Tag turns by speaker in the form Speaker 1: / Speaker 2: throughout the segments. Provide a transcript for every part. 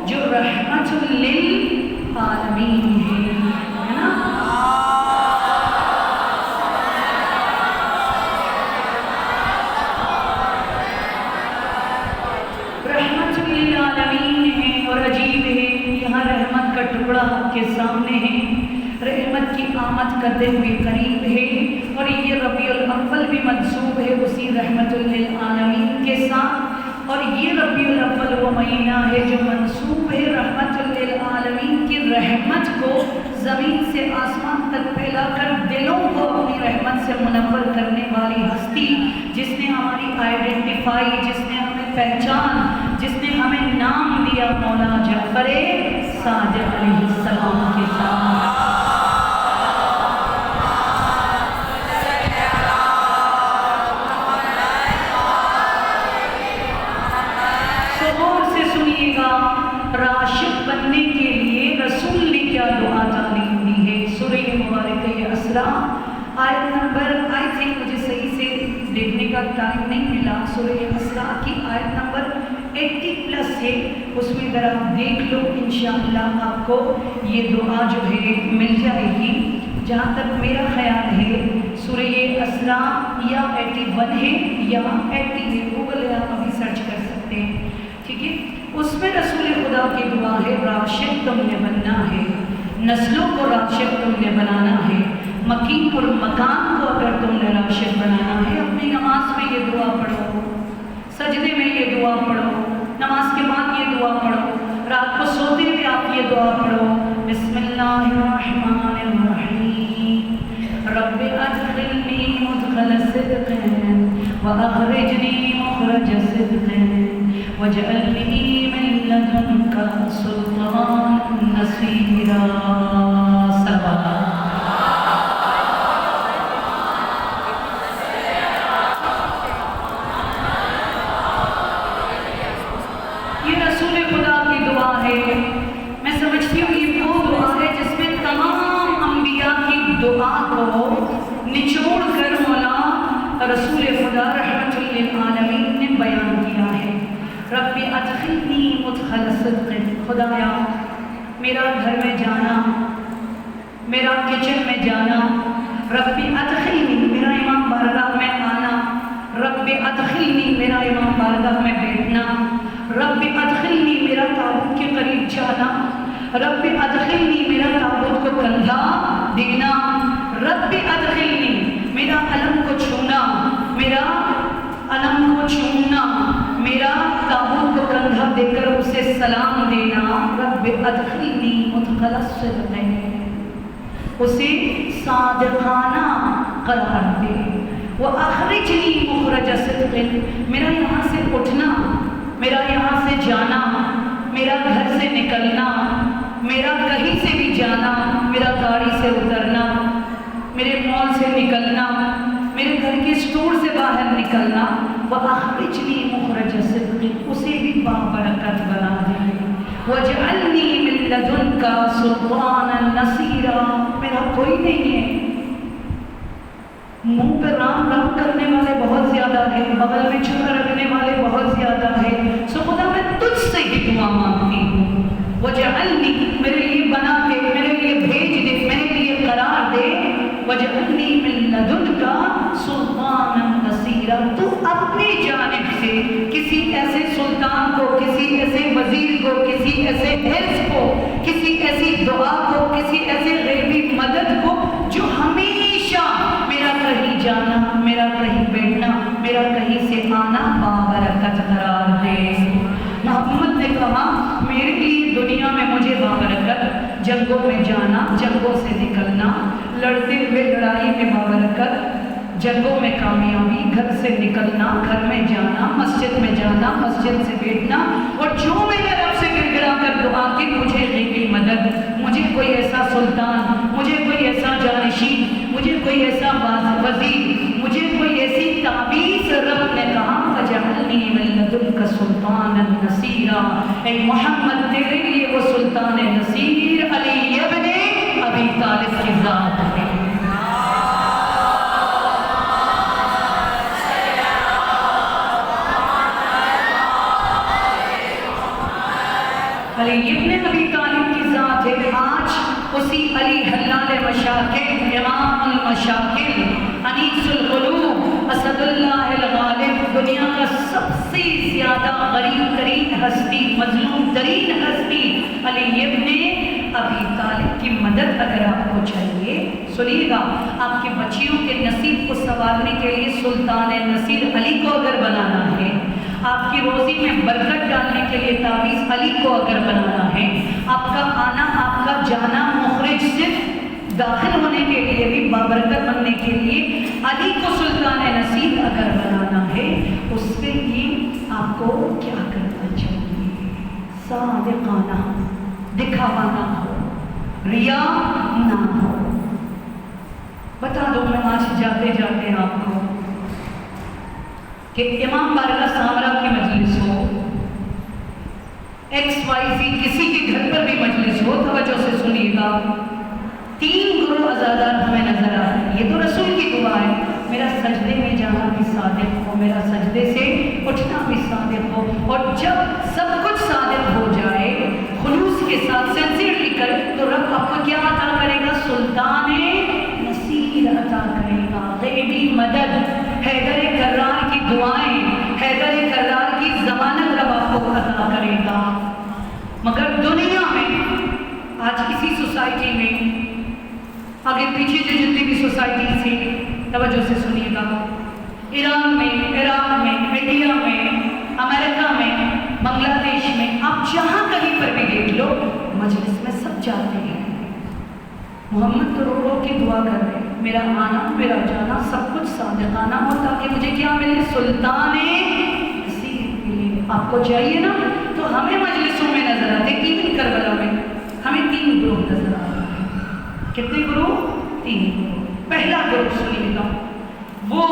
Speaker 1: جو رحمت للعالمین ہے نا. رحمت للعالمین ہے اور عجیب ہے یہاں رحمت کا ٹکڑا آپ کے سامنے ہے. رحمت کی آمد کا دن بھی قریب ہے اور یہ ربیع الاول بھی منسوب ہے اسی رحمت للعالمین کے ساتھ. اور یہ ربیع الاول وہ مہینہ ہے جو منسوب ہے رحمت للعالمین کی رحمت کو زمین سے آسمان تک پھیلا کر دلوں کو اپنی رحمت سے منور کرنے والی ہستی، جس نے ہماری آئیڈینٹیفائی، جس نے ہمیں پہچان، جس نے ہمیں نام دیا مولا جعفر صادق علیہ السلام کے ساتھ. راشد بننے کے لیے رسول نے کیا دعا تعلیم دی ہے. سورہ مبارکہ اسراء آیت نمبر آئی تھنک مجھے صحیح سے دیکھنے کا ٹائم نہیں ملا. سورہ اسراء کی آیت نمبر 80+ ہے، اس میں اگر آپ دیکھ لو انشاءاللہ آپ کو یہ دعا جو ہے مل جائے گی. جہاں تک میرا خیال ہے سورہ اسراء یا 81 ہے یا 80 ہے، گوگل ہے، آپ ابھی سرچ کر سکتے ہیں. ٹھیک ہے، اس میں رسول خدا کی دعا ہے راشد تم نے بننا ہے، نسلوں کو راشد تم نے بنانا ہے، مکین اور مکان کو اگر تم نے راشد بنانا ہے. اپنی نماز میں یہ دعا پڑھو، سجدے میں یہ دعا پڑھو، نماز کے بعد یہ دعا پڑھو، رات کو سوتے ہوئے آپ یہ دعا پڑھو. بسم اللہ الرحمن الرحیم رب ادخلنی مدخل صدق واخرجنی مخرج صدق وَاجْعَلْنِي مِن لَّدُنكَ سُلْطَانًا نَصِيرًا. یہ رسول خدا کی دعا ہے. میں سمجھتی ہوں یہ وہ دعا ہے جس میں تمام انبیاء کی دعا کو نچوڑ کر مولا رسول خدا رحمت للعالمین نے بیان کیا ہے. رب ادخلنی مدخل صدق، خدایا میرا گھر میں جانا، میرا کچن میں جانا، رب ادخلنی میرا امام بارگاہ میں آنا، رب ادخلنی میرا امام بارگاہ میں بیٹھنا، رب ادخلنی میرا تابوت کے قریب جانا، رب ادخلنی میرا تابوت کو کندھا دینا، رب ادخلنی میرا علم کو چھونا، میرا علم کو چھونا، میرا تابوت کو کندھا دے کر اسے سلام دینا. رب ادخلنی مدخل صدق، اسے صادقانہ قرار دے. واخرجنی مخرج صدق، میرا یہاں سے اٹھنا، میرا یہاں سے جانا، میرا گھر سے نکلنا، میرا کہیں سے بھی جانا، میرا گاڑی سے اترنا، میرے مال سے نکلنا، میرے گھر کے اسٹور سے باہر نکلنا، وَأَخْرِجْنِي مُخْرَجَ صِدْقٍ، اسے بھی بابرکت بنا دے. وَاجْعَلْنِي مِن لَّدُنكَ سُلْطَانًا نَصِيرًا، میرا کوئی نہیں ہے. منہ پہ رام رام کرنے والے بہت زیادہ ہیں، بغل میں چھپا رکھنے والے بہت زیادہ ہیں. سو خدا میں تجھ سے ہی دعا مانگتی ہوں. وَاجْعَلْنِي میرے لیے بنا دے، میرے لیے بھیج دے، میرے لیے قرار دے. وَاجْعَلْنِي مِن لَّدُنكَ سُلْطَانًا نَصِيرًا، تو اپنی جانب سے کسی ایسے سلطان کو، کسی ایسے وزیر کو، کسی ایسے حرص کو، کسی ایسی دعا کو، کسی ایسے غیبی مدد کو جو ہمیشہ میرا کہیں جانا، میرا کہیں بیٹھنا، میرا کہیں سے آنا بابرکت قرار دے. محمد نے کہا میرے لیے دنیا میں مجھے بابرکت، جنگوں میں جانا، جنگوں سے نکلنا، لڑتے ہوئے لڑائی میں بابرکت، جنگوں میں کامیابی، گھر سے نکلنا، گھر میں جانا، مسجد میں جانا، مسجد سے بیٹھنا. اور جو میں نے رب سے گر گرا کر دعا کی مجھے غیبی مدد، مجھے کوئی ایسا سلطان، مجھے کوئی ایسا جانشین، مجھے کوئی ایسا وزیر، مجھے کوئی ایسی تعویذ، رب نے کہا وَاجْعَلْنِي مِن لَّدُنكَ سُلْطَانًا نَصِيرًا، اے محمد تیرے لیے وہ سلطان نصیر علی ابن ابی طالب کی ذات ہے. علی ابن ابی طالب کی ذات ہے. آج اسی علی حلال مشاکل، امام المشاکل، انیس القلوب، اسد اللہ الغالب، دنیا کا سب سے زیادہ غریب ترین ہستی، مظلوم ترین ہستی، علی ابن ابی طالب کی مدد اگر آپ کو چاہیے، سنیے گا، آپ کے بچیوں کے نصیب کو سنوارنے کے لیے سلطان نصیر علی کو اگر بنانا ہے، آپ کی روزی میں برکت ڈالنے کے لیے تعویذ علی کو اگر بنانا ہے، آپ کا آنا آپ کا جانا مخرج صرف داخل ہونے کے لیے بھی بابرکت بننے کے لیے علی کو سلطان نصیر اگر بنانا ہے، اس کے لیے آپ کو کیا کرنا چاہیے؟ صادقانہ، دکھاوا نہ ہو، ریا نہ ہو. بتا دو میں آج جاتے جاتے آپ کو کہ امام بارگاہ سامرا کی مجلس ہو، XYZ کسی کے گھر پر بھی مجلس ہو، توجہ سے سنیے گا، 3 گروہ عزادار ہمیں نظر آ رہے ہیں. یہ تو رسول کی دعا ہے، میرا سجدے میں جانا بھی صادق ہو، میرا سجدے سے اٹھنا بھی صادق ہو، اور جب سب کچھ صادق ہو جائے خلوص کے ساتھ سنسیئرلی کرے تو رب آپ کو کیا عطا کرے گا؟ سلطان نصیر عطا کرے گا، غیبی مدد، حیدر کرار کی دعائیں، حیدر کرار کی ضمانت رب آپ کو عطا کرے گا. مگر دنیا میں آج کسی سوسائٹی میں، آگے پیچھے جو جتنی بھی سوسائٹی سے، توجہ سے سنیے گا، ایران میں، عراق میں، انڈیا میں، امریکہ میں، بنگلہ دیش میں، آپ جہاں کہیں پر بھی دیکھ لو، مجلس میں سب جاتے ہیں. محمد تو رو رو کے دعا کر رہے ہیں، میرا آنا میرا جانا سب کچھ صادقانہ ہو تاکہ مجھے کیا ملے؟ سلطان نصیر ملے. آپ کو چاہیے نا؟ تو ہمیں مجلسوں میں نظر آتے، ایون کربلا میں ہمیں 3 گروہ نظر آ رہے ہیں. کتنے گروہ؟ 3 گروہ. پہلا گروہ سنیے گا، وہ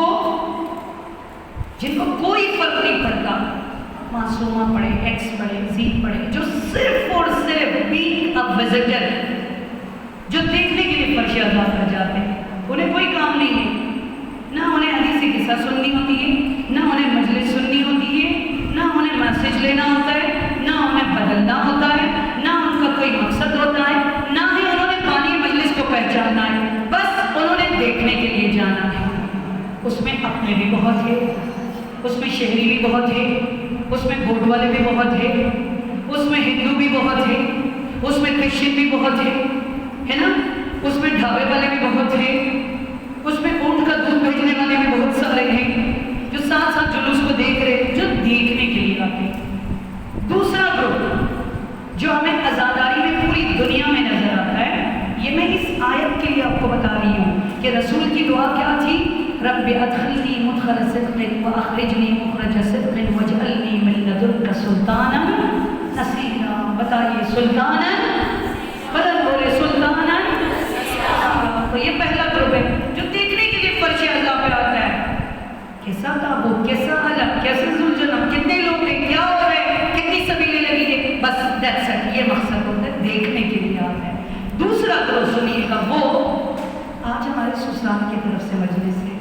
Speaker 1: جن کو کوئی فرق نہیں پڑتا، معصومہ پڑھے، ایکس پڑھے، زی پڑھے، جو صرف اور صرف بینگ اے وزٹر، جو دیکھنے کے لیے فرش ادا کر جاتے ہیں، انہیں کوئی کام نہیں ہے، نہ انہیں حدیث قصہ سننی ہوتی ہے، نہ انہیں مجلس سننی ہوتی ہے، نہ انہیں میسج لینا ہوتا ہے، نہ انہیں بدلنا ہوتا ہے، نہ ان کا کوئی مقصد ہوتا ہے، نہ ہی انہوں نے بانی مجلس کو پہچاننا ہے، بس انہوں نے دیکھنے کے لیے جانا ہے. اس میں اپنے بھی بہت ہے، اس میں شہری بھی بہت ہے، اس میں بوٹ والے بھی بہت ہے، اس میں ہندو بھی بہت ہے، اس میں کرسچن بھی بہت ہے نا، اس میں ڈھابے والے بھی بہت ہیں، اس میں اونٹ کا دودھ بھیجنے والے بھی بہت سارے ہیں، جو ساتھ ساتھ جلوس کو دیکھ رہے ہیں، جو دیکھنے کے لیے آتے ہیں. دوسرا گروہ جو ہمیں عزاداری میں پوری دنیا میں نظر آتا ہے، یہ میں اس آیت کے لیے آپ کو بتا رہی ہوں کہ رسول کی دعا کیا تھی؟ رب ادخلنی مدخل صدق واخرجنی مخرج صدق واجعلنی من لدنک سلطانا نصیرا. بتائیے سلطانا، بدل بولے سلطانا. تو یہ پہلا گروپ ہے جو دیکھنے کے لیے فرش اللہ پہ آتا ہے، کیسا تابوت، کیسا علم، کیسا ذوالجلال، کتنے لوگ ہیں، کیا ہو رہے ہیں، کتنی سبیلیں لگی ہیں، بس دیٹس اٹ. یہ مقصد ہوتا ہے، دیکھنے کے لیے آتا ہے. دوسرا گروہ سنیے گا، وہ آج ہمارے سسرال کی طرف سے مجلس ہے،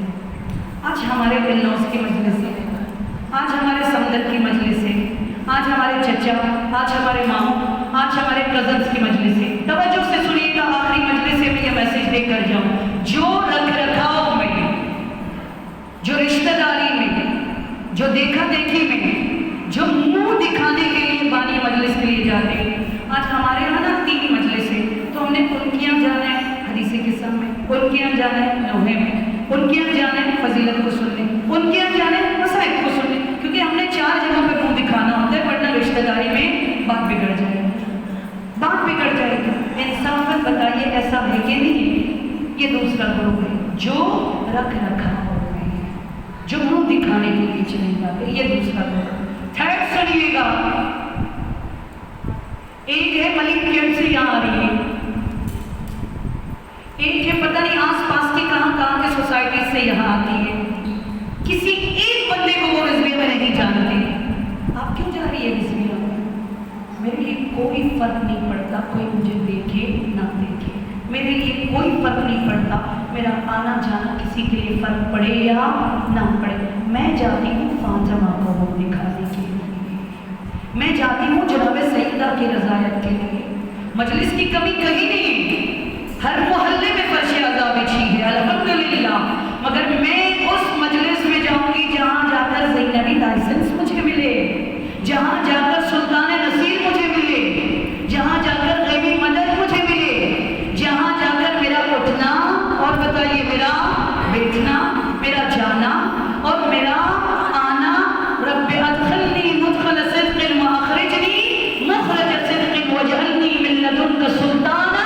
Speaker 1: آج ہمارے ان-لاز کی مجلس ہے، آج ہمارے سمندر کی مجلس ہے، آج ہمارے چچا، آج ہمارے ماموں، آج ہمارے کزنس کی مجلس ہے. توجہ سے سنیے گا، آخری مجلس سے میں یہ میسج دے کر جاؤں، جو رکھ رکھاؤ میں، جو رشتہ داری میں، جو دیکھا دیکھی میں، جو منہ دکھانے کے لیے بانی مجلس کے لیے جاتے ہیں، آج ہمارے یہاں نا 3 مجلس ہے، تو ہم نے ان کے یہاں جانا ہے حدیث قصہ میں، ان کے یہاں جانا ہے نوحے میں، ان کے یہاں جانا ہے فضیلت کو سننے، ان کے یہاں جانا ہے مسائل کو سننے، کیونکہ ہم نے 4 جگہ پہ منہ دکھانا ہوتا ہے، ورنہ رشتہ داری میں بات بگڑ جائے گی، بات بگڑ جائے گی. انصافاً بتائیے ایسا ہے کہ نہیں؟ یہ دوسرا گروہ ہے جو رکھ رکھا ہوتے ہیں، جو منہ دکھانے کے لیے چلے جاتے ہیں. یہ دوسرا گروہ. تھرڈ سنیے گا، ایک ہے ملک کیمپ سے یہاں آ رہی ہے، ایک ہے پتہ نہیں آس پاس کی کہاں کے سوسائٹی سے یہاں آتی ہے. کسی ایک بندے کو وہ رضویہ میں نہیں جانتے. آپ کیوں جا رہی ہے رضویہ میں؟ میرے لیے کوئی فرق نہیں پڑتا کوئی مجھے دیکھے نہ دیکھے، میرے لیے کوئی فرق نہیں پڑتا میرا آنا جانا کسی کے لیے فرق پڑے یا نہ پڑے. میں جاتی ہوں فاطمہ کو وہ دکھانے کے لیے، میں جاتی ہوں جناب سیدہ کی رضایت کے لیے، مجلس کی کمی کہیں نہیں، ہر محلے میں فرش عزا بچھی ہے الحمدللہ، مگر میں اس مجلس میں جاؤں گی جہاں جا کر زینبی لائسنس مجھے ملے، جہاں جا کر سلطان نصیر مجھے ملے، جہاں جا کر غیبی مدد مجھے ملے، جہاں جا کر میرا اٹھنا اور بتائیے میرا بیٹھنا، میرا جانا اور میرا آنا، رب ادخلنی مدخل صدق واخرجنی مخرج صدق واجعلنی من لدنک سلطانا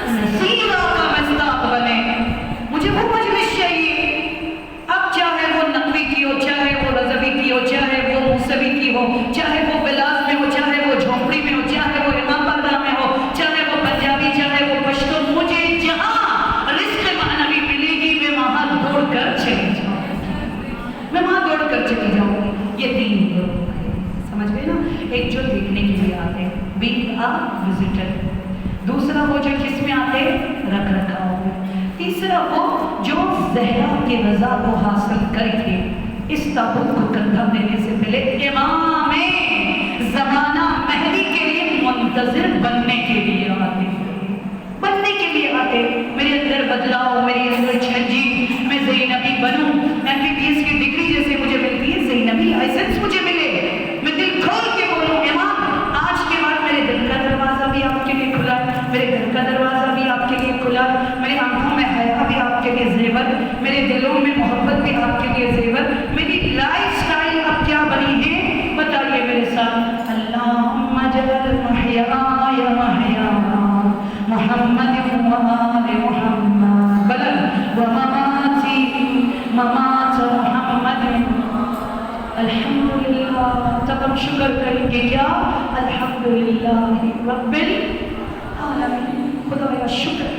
Speaker 1: نصیرا کا مصداق بنے. مجھے وہ مجلس چاہیے، اب چاہے وہ نقوی کی ہو، چاہے وہ رضوی کی ہو، چاہے وہ موسوی کی ہو، چاہے وہ بلاس میں ہو، چاہے وہ جھونپڑی میں ہو، چاہے وہ امام باغ میں ہو، چاہے وہ پنجابی، چاہے وہ پشتو، مجھے جہاں رزق معنوی ملے گی میں وہاں دوڑ کر چلی جاؤں گی، میں وہاں دوڑ کر چلی جاؤں گی. یہ تین لوگ سمجھ گئے نا، ایک جو دیکھنے کے لیے آتے ہیں بینگ آ وزٹر، دوسرا وہ جو کس میں آتے رکھ رکھاؤ میں، تیسرا وہ جو زہرا کی رضا کو حاصل کر کے اس تابوت کو کندھا دینے سے پہلے امام زمانہ مہدی کے لیے منتظر بننے کے لیے آتے، بننے کے لیے آتے. میرے اندر بدلاؤ، میرے اندر چینجنگ، میں زینبی بنوں، MBBS کی ڈگری جیسے مجھے ملتی ہے زینبی لائسنس مجھے ملے، میں دل کھول کے بولوں امام آج کے بعد میرے دل کا دروازہ بھی آپ کے لیے کھلا، میرے گھر کا دروازہ بھی آپ کے لیے کھلا، میری آنکھوں میں حیا بھی آپ کے لیے زیور، میرے دلوں میں محبت بھی آپ کے لیے زیور، میری لائف سٹائل اب کیا بنی ہے بتائیے میرے ساتھ. اللہم اجعل محیایا محیا محمد وآل محمد بلد ومماتی ممات محمد. الحمدللہ. تب ہم شکر کریں گے کیا؟ الحمدللہ رب العالمین. خدایا شکر.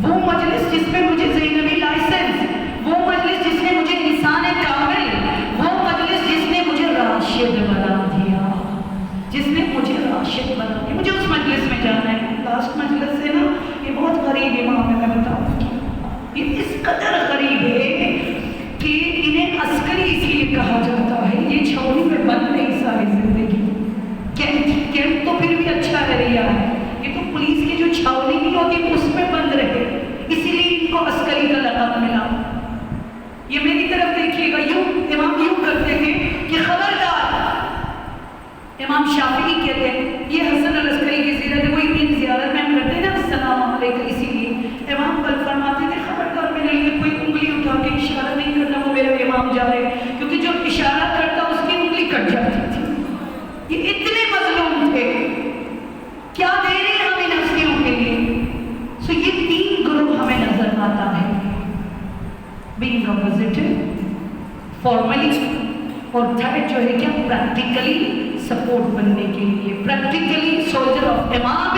Speaker 1: وہ مجلس جس میں مجھے زینبی لائسنس، وہ مجلس جس نے مجھے انسان کامل، وہ مجلس جس نے مجھے راشد بنا دیا، جس نے مجھے راشد بنا دیا. مجھے اس مجلس میں جانا ہے. لاسٹ مجلس سے نا یہ بہت غریب امام ہے، میں بتاؤں یہ اس قدر غریب ہے کہ انہیں عسکری اس لیے کہا جاتا ہے، یہ چھاؤنی میں بند نہیں ساری زندگی. کیمپ تو پھر بھی اچھا ایریا ہے، یہ تو پولیس کی جو چھاؤنی نہیں ہوتی اس میں بند رہے، اسی لیے ان کو عسکری کا لقب ملا. یہ میری طرف دیکھیے گا، یوں امام یوں کرتے تھے کہ خبردار. امام شافعی کہتے ہیں یہ حسن العسکری کی سیرت ہے، وہی دن زیارت میں ہم کرتے ہیں نا السلام علیکم، اسی لیے امام بل فرماتے تھے خبردار میرے لیے کوئی انگلی اٹھا کے اشارہ نہیں کرنا، وہ میرا امام جا رہے، کیونکہ جو اشارہ کرتا اس کی انگلی کٹ جاتی تھی. یہ اتنے مظلوم تھے. کیا دے رہے ہیں ہم ان ہستیوں کے لیے؟ سو یہ تین گروہ ہمیں نظر آتا ہے. بینگ اے وزٹر، فارملی، اور تھرڈ جو ہے کیا پریکٹیکلی سپورٹ بننے کے لیے، پریکٹیکلی سولجر آف امام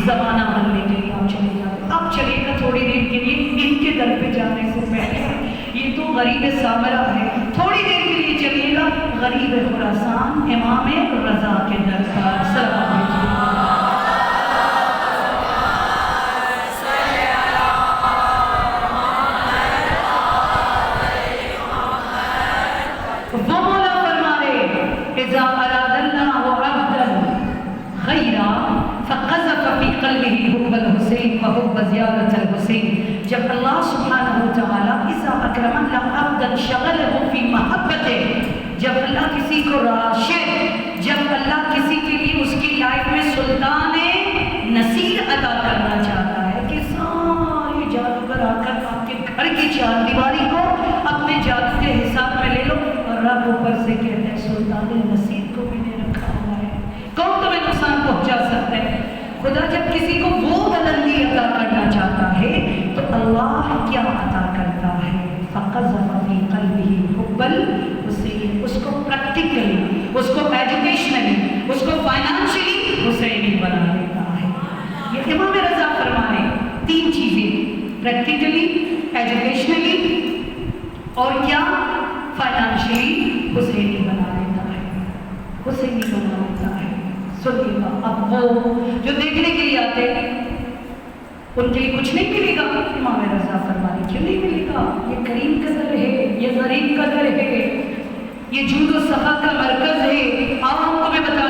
Speaker 1: زمانہ بننے کے لیے آپ چلے جاتے. اب چلیے گا تھوڑی دیر کے لیے ان کے در پہ جانے سے پہلے، یہ تو غریب سامرا ہے، تھوڑی دیر کے لیے چلیے گا غریب خراسان امام رضا کے در پر. سلام علیکم. وہ مولا فرما رہے اذا اراد اللہ عبدا خیرا فقذف فی قلبہ حب الحسین وحب زیارت الحسین. جب اللہ سبحانہ وتعالی اذا اکرم اللہ عبدا شغلہ فی محبتہ، جب اللہ کسی کو راشد، جب اللہ کسی کے لیے اس کی لائف میں سلطان نصیر عطا کرنا چاہتا ہے کہ سارے جادوگر آ کر آپ کے گھر کی چار دیواری کو اپنے جادو کے حساب میں لے لو، رب اوپر سے کہتے ہیں سلطان نصیر کو بھی نے رکھا ہوا ہے، کون تمہیں نقصان پہنچا سکتا ہے؟ خدا جب کسی کو وہ بلندی عطا کرنا چاہتا ہے تو اللہ کیا عطا کرتا ہے؟ فقذف فی قلبہ حب الحسین. اس کو پریکٹیکلی، اس کو ایجوکیشنلی، اس کو فائنانشلی حسینی بنا دیتا ہے. یہ امام رضا فرما رہے ہیں تین چیزیں، پریکٹیکلی، ایجوکیشنلی اور کیا فائنانشلی حسینی بنا دیتا ہے، حسینی بنا دیتا ہے. سنیے گا اب وہ جو دیکھنے کے لیے آتے ہیں ان کے لیے کچھ نہیں ملے گا. امام رضا فرمانے کیوں نہیں ملے گا؟ یہ کریم کا در ہے، یہ غریب کا در ہے، یہ جود و سخا کا مرکز ہے. آؤ ہم تمہیں بتا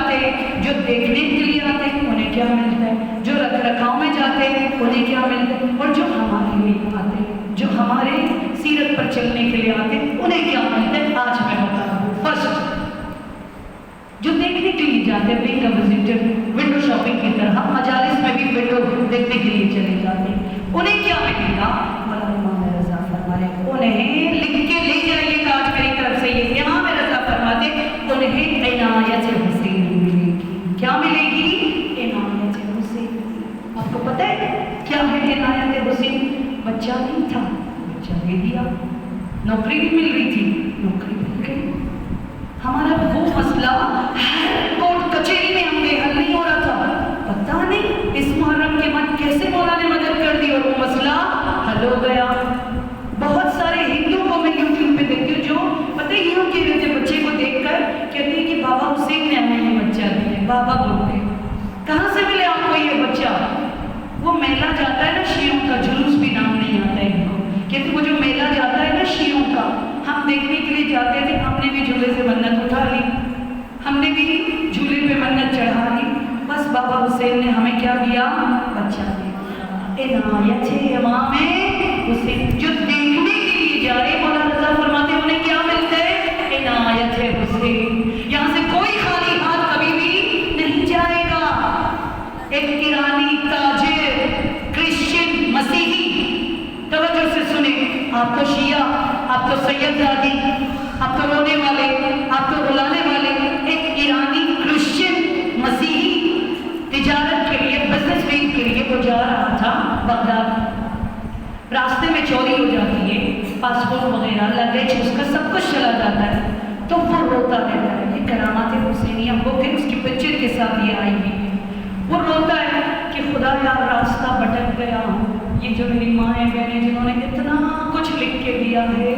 Speaker 1: لیے آتے انہیں کیا ملتا ہے آج میں بتا رہا ہوں. فرسٹ جو دیکھنے کے لیے جاتے ہیں بینگ وزٹر ونڈو شاپنگ کی طرح مجالس میں بھی ونڈو دیکھنے کے لیے چلے جاتے ہیں, انہیں کیا ملے گا؟ امام رضا فرماتے انہیں لکھ کے لے جائیے کہ آج میری طرف سے یہ امام رضا فرماتے انہیں عنایت حسین ملے گی. کیا ملے گی؟ عنایت حسین. آپ کو پتہ ہے کیا ہے عنایت حسین؟ بچہ نہیں تھا, بچہ دے دیا. نوکری بھی مل رہی تھی, نوکری مل گئی. ہمارا وہ مسئلہ کورٹ کچہری میں ہم نے حل نہیں ہو رہا تھا, پتہ نہیں اس محرم کے بعد کیسے مولا نے مدد کر دی اور وہ مسئلہ حل ہو گیا. بہت سارے ہندو کو میں یوٹیوب پہ دیکھتی ہوں جو پتہ ہی یوں کہہ رہے تھے بچے کو دیکھ کر کہتے ہیں کہ بابا حسین نے ہمیں یہ بچہ دیا. بابا بولتے کہاں سے ملے آپ کو یہ بچہ؟ وہ میلہ جاتا ہے نا شیعوں کا, جلوس بھی نام نہیں آتا ہے ان کو, کہتے وہ جو میلہ جاتا ہے نا شیعوں کا, ہم دیکھنے کے لیے جاتے تھے, ہم نے بھی جھولے سے منت اٹھا لی, ہم نے بھی جھولے پہ منت چڑھا لی. بس بابا حسین نے ہمیں کیا دیا؟ بچہ دیا. عنایت امام حسین. جو دیکھنے کے لیے جا رہے مولا رضا فرماتے انہیں کیا ملتا ہے؟ عنایت حسین. یہاں سے کوئی خالی ہاتھ کبھی بھی نہیں جائے گا. ایک ایرانی تاجر کرسچن مسیحی, توجہ سے سنیں, آپ کو شیعہ, آپ کو سید زادی, آپ کو رونے والے, آپ کو رلانے والے, ایک ایرانی کرسچن مسیحی تجارت کے لیے, بزنس ٹرپ کے لیے وہ جا رہا تھا بغداد. راستے میں چوری ہو جاتی ہے, پاسپورٹ وغیرہ لگیج اس کا سب کچھ چلا جاتا ہے, تو وہ روتا رہتا ہے. یہ کرامات حسینیہ وہ کہ اس کی پکچر کے ساتھ یہ آئی ہوئی ہے. وہ روتا ہے کہ خدا یا راستہ بھٹک گیا ہوں. یہ جو میری مائیں بہنیں جنہوں نے اتنا کچھ لکھ کے دیا ہے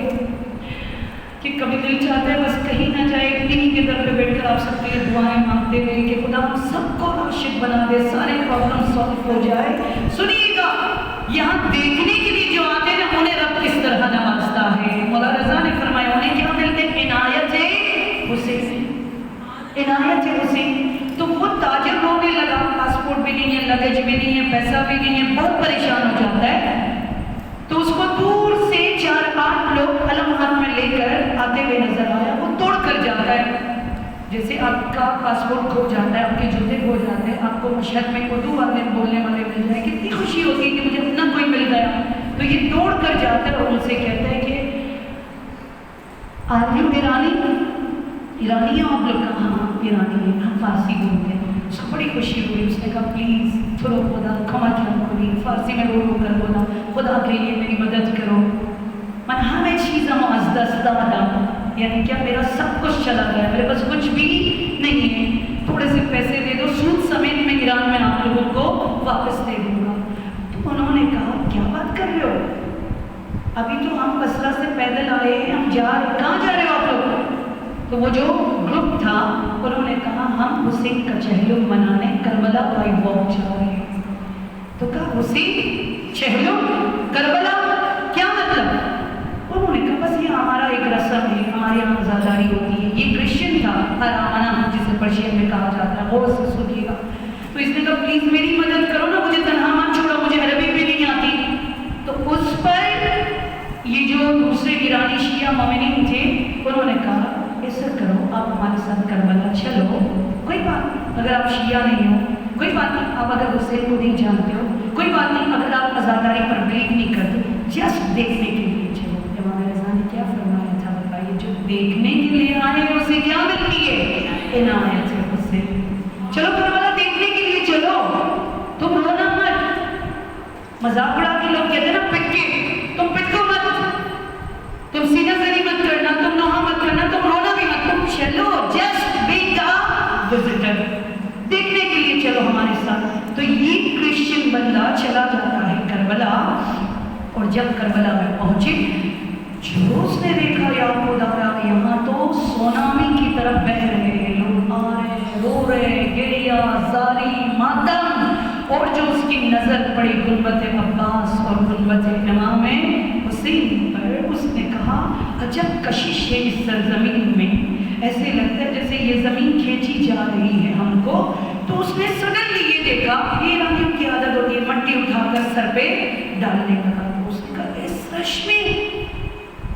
Speaker 1: کہ کبھی دل چاہتا ہے بس کہیں نہ جائے, انہیں کے در پہ بیٹھ کر آپ سب کے لیے دعائیں مانگتے ہوئے کہ خدا ہم سب کو راشد بنا دے, سارے پرابلم سالو ہو جائے. سنیے گا, یہاں دیکھنے کے لیے جو آتے ہیں انہیں رب کس طرح نوازتا ہے. مولا رضا نے فرمایا انہیں کیا ملتے ہیں؟ عنایت حسین. عنایت حسین. تو وہ تاجر رونے لگا, پاسپورٹ بھی نہیں ہے, لگیج بھی نہیں ہے, پیسہ بھی نہیں ہے, بہت پریشان ہو جاتا ہے. تو اس کو دور سے 4-8 لوگ علم ہاتھ میں لے کر آتے ہوئے نظر آیا. وہ توڑ کر جاتا ہے, جیسے آپ کا پاسپورٹ کھو جاتا ہے, آپ کے جوتے کھو جاتے ہیں, آپ کو مشہد میں اردو والے بولنے والے مل جائے, کتنی خوشی ہوتی ہے کہ مجھے اپنا کوئی مل گیا. تو یہ توڑ کر جاتا ہے اور ان سے کہتا ہے کہ آر یو ایرانی؟ ایرانی ہیں آپ لوگ؟ ہاں ایرانی ہیں, ہم فارسی بولتے ہیں. اس کو بڑی خوشی ہوئی. اس نے کہا پلیز تھوڑا خدا کھما کھولی, فارسی میں رو رو کر بولا خدا کے لیے میری مدد کرو. من ہمیں چیزاں از دست دادا, یعنی کیا میرا سب کچھ چلا گیا, میرے پاس کچھ بھی نہیں ہے, تھوڑے سے پیسے دے دو, سود سمیت میں ایران میں آپ لوگوں کو واپس دے دوں گا. تو انہوں نے کہا کیا بات کر رہے ہو, ابھی تو ہم بصرہ سے پیدل آئے ہیں, ہم جا رہے, کہاں جا رہے ہو آپ لوگ؟ تو وہ جو گروپ تھا انہوں نے کہا ہم حسین کا چہلم منانے کربلا بائی واک جا رہے ہیں. تو کہا حسین چہلم کربلا کیا مطلب؟ انہوں نے کہا بس یہ ہمارا ایک رسم ہے, ہمارے یہاں عزاداری ہوتی ہے. یہ کرسچن تھا, حرامانہ جسے پرشین میں کہا جاتا ہے, غور سے سنیے گا. تو اس نے کہا پلیز میری مدد کرو نا, مجھے تنہا مت چھوڑو, مجھے عربی بھی نہیں آتی. تو اس پر یہ جو دوسرے ایرانی شیعہ مومنین تھے انہوں نے کہا ایسا کرو آپ ہمارے ساتھ کربلا چلو, کوئی بات نہیں اگر آپ شیعہ نہیں ہو, کوئی بات نہیں آپ اگر حسین کو نہیں جانتے ہو, کوئی بات نہیں اگر آپ عزاداری پر بلیو نہیں کرتے, جسٹ دیکھنے کے لیے چلو. امام رضا نے کیا فرمایا تھا بتائیے؟ جو دیکھنے کے لیے آئے ہیں اسے کیا ملتی ہے؟ عنایت حسین. چلو کربلا دیکھنے کے لیے چلو, تم رونا مت. مذاق اڑا کے لوگ کہتے ہیں نا پٹ کے, تم پٹکو مت, تم سینہ زنی مت کرنا, تم نوحہ مت کرنا, تم رونا بھی مت, تم چلو, جسٹ بی دا وزٹر, دیکھنے کے لیے چلو ہمارے ساتھ. تو یہ کرسچن بندہ چلا جاتا ہے کربلا, اور جب کربلا میں پہنچے جو اس نے دیکھا یا خدا یہاں تو سونامی کی طرف بہ رہے ہیں لوگ, آ رہے رو رہے, گریا زاری ماتم, اور جو اس کی نظر پڑی گنبد عباس اور گنبد امام حسین پر, اس نے کہا عجب کشش ہے اس سرزمین میں, ایسے لگتا ہے جیسے یہ زمین کھینچی جا رہی ہے ہم کو. تو اس نے سڈنلی یہ دیکھا, یہ ایرانیوں کی عادت ہوتی ہے مٹی اٹھا کر سر پہ ڈالنے کا. تو اس نے کہا اس رش میں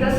Speaker 1: 10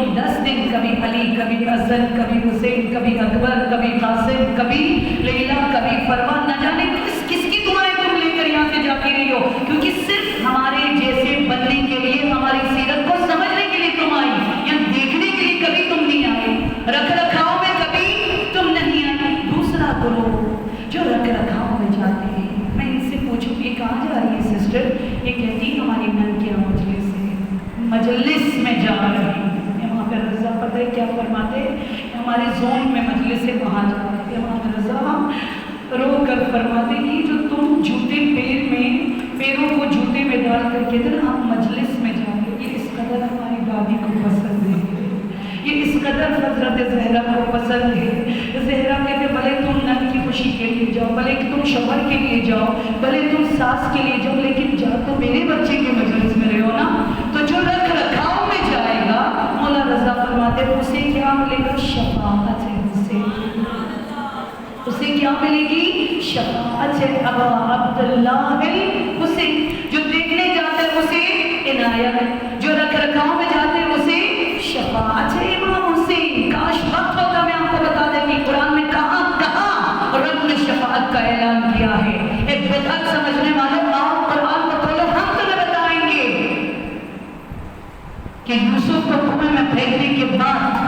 Speaker 1: تم 10 دن کبھی علی، کبھی حسن، کبھی حسین، کبھی اکبر، کبھی قاسم، کبھی لیلا، کبھی پروان، نہ جانے کس کس کی دعائیں تم لے کر یہاں سے جاتی رہی ہو، کیونکہ صرف ہمارے جیسے بننے کے لیے، ہماری سیرت کو سمجھنے کے لیے تم آئی، یا دیکھنے کے لیے کبھی تم نہیں آئی، رکھ رکھاؤ میں کبھی تم نہیں آئی۔ دوسرا گروہ جو رکھ رکھاؤ میں جاتے ہیں، میں ان سے پوچھوں یہ کہاں جا رہی ہے سسٹر؟ یہ کہتی ہماری ننکیاں مجلس میں جا رہی ہے۔ امام رضا پتہ ہے کیا فرماتے؟ ہمارے زون میں مجلس ہے، وہاں جا رہے ہیں۔ امام رضا رو کر فرماتے کہ جو تم جوتے پیروں کو جوتے میں ڈال کر کے نا ہم مجلس میں جائیں گے، یہ اس قدر ہماری دادی کو پسند ہے، یہ اس قدر حضرت زہرا کو پسند ہے۔ زہرا کہتے بھلے تم نن کی خوشی کے لیے جاؤ، بھلے تم شوہر کے لیے جاؤ، بھلے تم ساس کے لیے جاؤ، لیکن جا تو میرے بچے کے مجلس میں رہو نا۔ تو جو رکھ رکھاؤ میں جائے گا، مولا رضا فرماتے اسے کیا ملے گا؟ شفاعت ہے، اسے کیا ملے گی؟ شفاعت ہے۔ ابا عبداللہ حسین جو دیکھنے جاتے ہیں اسے عنایت، جو رکھ رکھاؤ میں جاتے ہیں اسے شفاعت ہے۔ امام حسین، کاش وقت ہوتا میں آپ کو بتا دیں کہ قرآن میں کہاں کہاں رب نے شفاعت کا اعلان کیا ہے۔ ایک بدعت سمجھنے والے آپ قرآن کو کھولو، ہم تمہیں بتائیں گے کہ یوسف کو کنویں میں پھینکنے کے بعد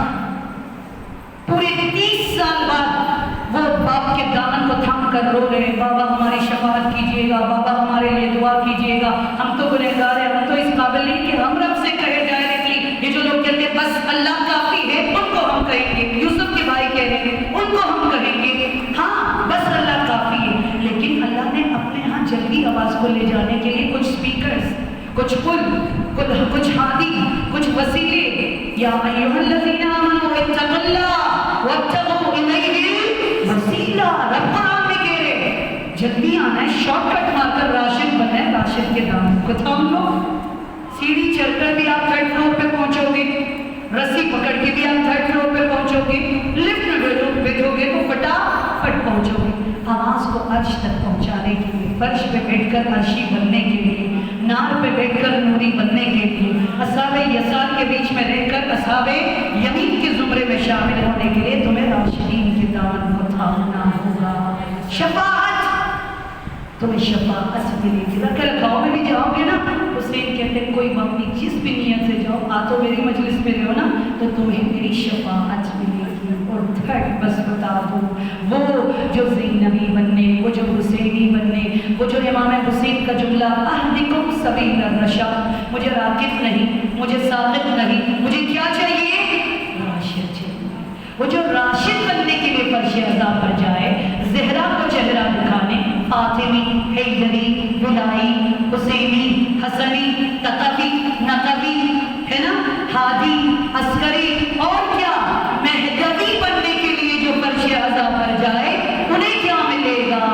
Speaker 1: پورے 30 سال بعد وہ باپ کے دامن کو تھام کر رو رہے ہیں، بابا ہماری شفاعت کیجئے گا، بابا ہمارے لیے دعا کیجئے گا، ہم تو گنہگار ہیں، ہم تو اس قابل نہیں کہ ہم رب سے کہے ڈائریکٹلی۔ یہ جو لوگ کہتے ہیں بس اللہ کافی ہے، ان کو ہم کہیں گے، یوسف کے بھائی کہہ رہے ہیں ان کو ہم کہیں گے ہاں بس اللہ کافی ہے۔ لیکن اللہ نے اپنے ہاں جلدی آواز کو لے جانے کے لیے کچھ سپیکرز، کچھ پل، کچھ ہادی، کچھ وسیلے، یا ایھا الذین آمنوا اتقوا اللہ وابتغوا الیہ وسیلہ۔ رب قرآن میں کہہ رہے جلدی آنا ہے، شارٹ کٹ مار کر راشد بننا ہے، راشد کے دامن کو تھام لو۔ سیڑھی چڑھ کر بھی آپ 3rd فلور پہ پہنچو گے، رسی پکڑ کے بھی آپ 3rd فلور پہ پہنچو گے، لفٹ میں بیٹھو گے تو فٹافٹ پہنچو گے۔ آواز کو عرش تک پہنچانے کے لیے، فرش پہ بیٹھ کر عرشی بننے کے لیے، نار پہ بیٹھ کر نوری بننے کے لیے، اصحاب یسار کے بیچ میں رہ کر اصحاب یمین کے زمرے میں شامل ہونے کے لیے تمہیں راشدین کے دامن کو تھامنا ہوگا۔ شفاعت، تمہیں شفاعت ملے گی۔ رکھ رکھاؤ میں بھی جاؤ گے نا، حسین کہتے ہیں کوئی بات نہیں، جس بھی نیت سے جاؤ، آ تو میری مجلس میں رہو نا، تو تمہیں میری شفاعت ملے گی۔ اور 3rd بس بتا دو، وہ جو زینبی بننے، وہ جو حسینی بننے، وہ جو امام حسین کا جملہ اہدکم سبیل الرشاد، مجھے راکب نہیں، مجھے سابق نہیں، مجھے کیا چاہیے؟ راشد چاہیے۔ وہ جو راشد بننے کے لیے فرش عزا پر جائے، زہرا کو چہرہ دکھانے، فاطمی، حیدری، بلائی، حسینی، حسنی، تقوی، نقوی، ہے نا، ہادی، عسکری، اور کیا مہدوی بننے کے لیے جو فرش عزا پر جائے انہیں کیا ملے گا؟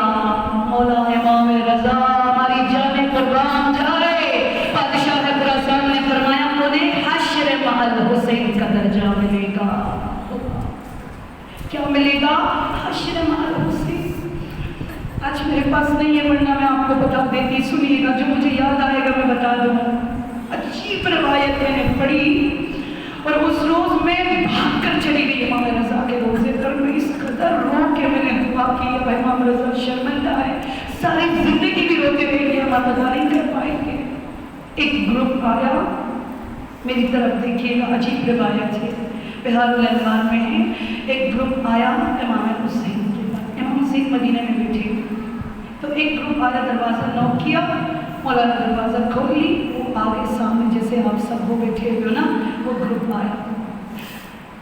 Speaker 1: مولا امام رضا ہماری جان قربان جائے، بادشاہ خراسان نے فرمایا انہیں حشر مع الحسین کا درجہ ملے گا۔ کیا ملے گا؟ حشر مع الحسین۔ آج میرے پاس نہیں ہے ورنہ میں آپ کو بتا دیتی، سنیے گا، جو مجھے یاد آئے گا میں بتا دوں۔ عجیب روایت میں نے پڑھی اور اس روز میں بھاگ کر چلی گئی امام رضا کے روزے پر، میں اس قدر رو کے میں نے دعا کی، اب امام رضا شرمندہ ہے، ساری زندگی بھی روتے رہیں گے، ہم ادا نہیں کر پائیں گے۔ ایک گروپ آیا، میری طرف دیکھیے گا، عجیب روایت ہے، بہار الانوار میں ہے، ایک گروپ آیا امام حسین کے پاس، امام حسین مدینہ میں بیٹھے، تو ایک گروپ آیا، دروازہ نوک کیا، مولانا دروازہ کھول لی، وہ آگے سامنے جیسے آپ سب وہ بیٹھے ہوئے نا، وہ گروپ آیا،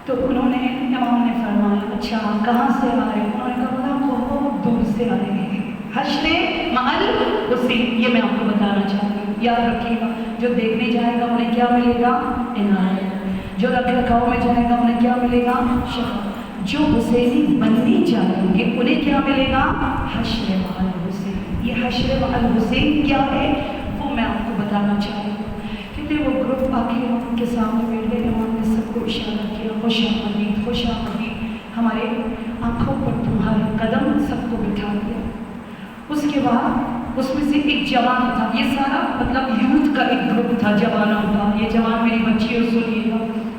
Speaker 1: تو انہوں نے امام نے فرمایا اچھا کہاں سے آ رہے ہیں؟ انہوں نے کہا بہت دور سے آ رہے ہیں، حشر مع الحسین۔ یہ میں آپ کو بتانا چاہتی ہوں، یاد رکھیے گا، جو دیکھنے جائے گا انہیں کیا ملے گا؟ عنایت۔ جو رکھ رکھاؤ میں جائے گا انہیں کیا ملے گا؟ شفاعت۔ جو حسینی بننے جائیں گے انہیں کیا ملے گا؟ حشر مع الحسین۔ یہ حشر مع الحسین کیا ہے وہ میں آپ کو بتانا چاہتی ہوں۔ کہتے وہ گروپ آ کے امام کے سامنے بیٹھ گئے، امام نے سب کو اشارہ کیا، خوش آمدید، خوش آمدید، ہمارے آنکھوں پر تمہارے قدم، سب کو بٹھا دیا۔ اس کے بعد اس میں سے ایک جوان تھا، یہ سارا مطلب یوتھ کا ایک گروپ تھا جوانوں کا، یہ جوان میری بچی اور سنیے گا،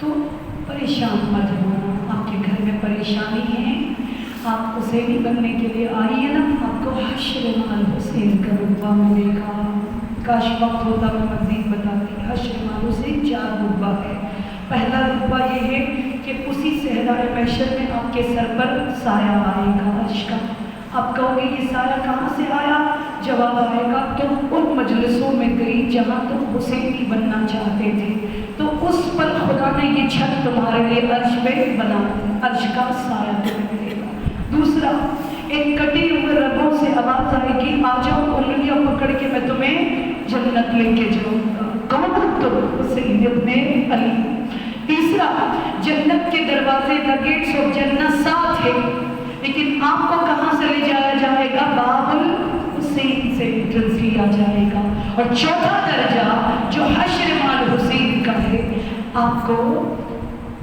Speaker 1: تو پریشان مت ہونا. آپ کے گھر میں پریشانی ہے، آپ حسینی بننے کے لیے آئیے نا، آپ کو حشر مع الحسین کا رتبہ ملے گا. کاش وقت ہوتا میں مزید بتاتی. حشر مع الحسین 4 رتبہ ہے. پہلا رتبہ یہ ہے کہ اسی صحرائے محشر میں آپ کے سر پر سایہ آئے گا عرش کا. آپ کہو گے یہ سایہ کہاں سے آیا؟ جواب آئے گا تم ان مجلسوں میں گئی جہاں تم حسینی بننا چاہتے تھے، تو اس پر خدا نے یہ چھت تمہارے لیے عرش پہ بنا دی، عرش کا سایہ تمہیں ملے گا. دوسرا، ایک کٹے ہوئے رگوں سے آواز آئے گی آ جاؤ، انگلیاں پکڑ کے میں تمہیں جنت لے کے جاؤں گا. کون؟ تم حسین ابن علی. تیسرا، جنت کے دروازے دا گیٹس آف جنت 7 ہے، لیکن آپ کو کہاں سے لے جایا جائے گا؟ باب الحسین سے انٹرنس لیا جائے گا. اور چوتھا درجہ جو حشر مع الحسین کا ہے، آپ کو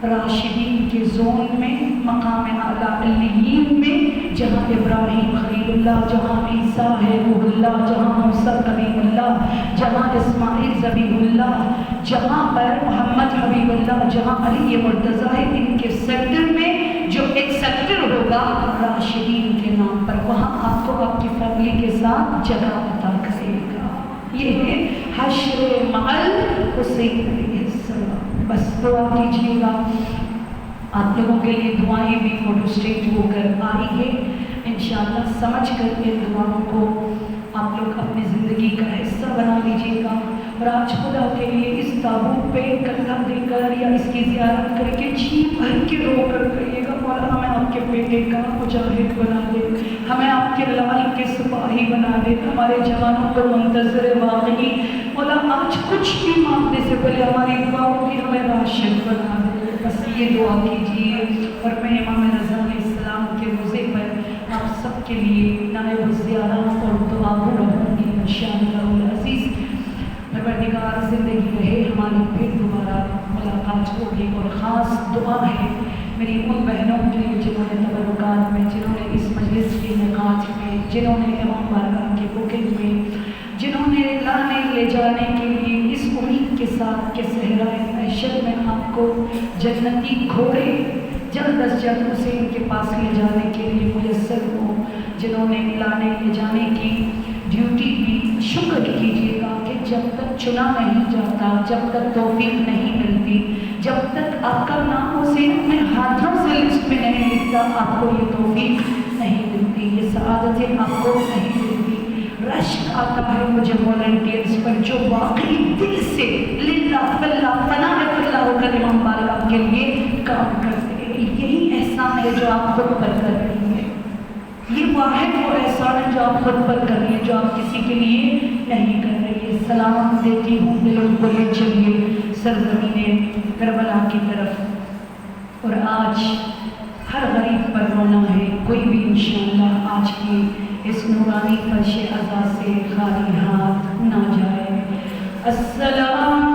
Speaker 1: راشدین کے زون میں، مقام اعلیٰ علیین میں، جہاں ابراہیم خلیل اللہ، جہاں عیسیٰ ہے روح اللہ، جہاں موسیٰ کلیم اللہ، جہاں اسماعیل ذبیح اللہ، جہاں پر محمد حبیب اللہ، جہاں علی مرتضیٰ ہے، ان کے سینٹر میں جو ایک سیکٹر ہوگا راشدین کے نام پر، وہاں آپ کو آپ کی فیملی کے ساتھ جگہ عطا کرے گا. یہ ہے حشر مع الحسین علیہ السلام. بس دعا کیجیے گا. آپ لوگوں کے لیے دعائیں بھی فوٹو اسٹیٹ ہو کر آئی ہے. انشاءاللہ سمجھ کر کے دعاؤں کو آپ لوگ اپنی زندگی کا حصہ بنا لیجیے گا. اور آج خدا کے لیے اس تابوت پہ کندھا دے کر یا اس کی زیارت کر کے جی بھر کے رو کر کہیے گا مولا ہمیں آپ کے بیٹے کا مجاہد بنا دے، ہمیں آپ کے لال کے سپاہی بنا دے، ہمارے جوانوں کو منتظر واقعی مولا آج کچھ بھی مانگنے سے پہلے ہماری دعاؤں کی ہمیں راشد بنا دے. بس یہ دعا کیجیے. اور میں امام رضا علیہ السلام کے روزے پر آپ سب کے لیے نائب الزیارات اور دعا رہوں گی انشاءاللہ العزیز. پروردگار زندگی رہے ہماری پھر دوبارہ ملاقات ہوگی. اور خاص دعا ہے میری ان بہنوں کے لیے جنہوں نے تبرکات میں، جنہوں نے اس مجلس کے نکات میں، جنہوں نے امام بارگاہ کے بکنگ میں، جنہوں نے لانے لے جانے کے لیے اس امید کے ساتھ کہ صحرائے محشر میں آپ کو جنتی گھوڑے جلد از جلد حسین کے پاس لے جانے کے لیے میسر ہو، جنہوں نے لانے لے جانے کی ڈیوٹی بھی شکر کیجیے گا کہ جب تک چنا نہیں جاتا، جب تک توفیق نہیں ملتی، جب تک آپ کا نام حسین اپنے ہاتھوں سے لسٹ میں نہیں لکھتا، آپ کو یہ توفیق نہیں ملتی، یہ سعادتیں آپ کو نہیں ملتی. رشک آتا ہے مجھے والنٹیئرز پر جو واقعی دل سے للہ فلہ فنا فلہ ہو کر امام بارگاہ کے لیے کام کرتے ہیں. یہی احسان ہے جو آپ خود پر کر رہی ہیں. یہ واحد وہ احسان ہے جو آپ خود پر کر رہی ہیں، جو آپ کسی کے لیے نہیں کر رہی ہے. سلام دیتی ہوں دلوں کو لے چلیے سرزمین کربلا کی طرف. اور آج ہر غریب پر رونا ہے، کوئی بھی انشاءاللہ آج کی اس نورانی فرش عزا سے خالی ہاتھ نہ جائے. السلام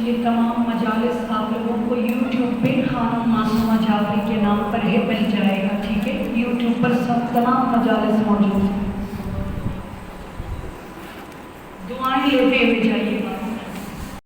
Speaker 1: یہ تمام مجالس آپ لوگوں کو یوٹیوب پہ خانم معصومہ جعفری کے نام پر ہی مل جائے گا، ٹھیک ہے؟ یوٹیوب پر سب تمام مجالس موجود ہیں۔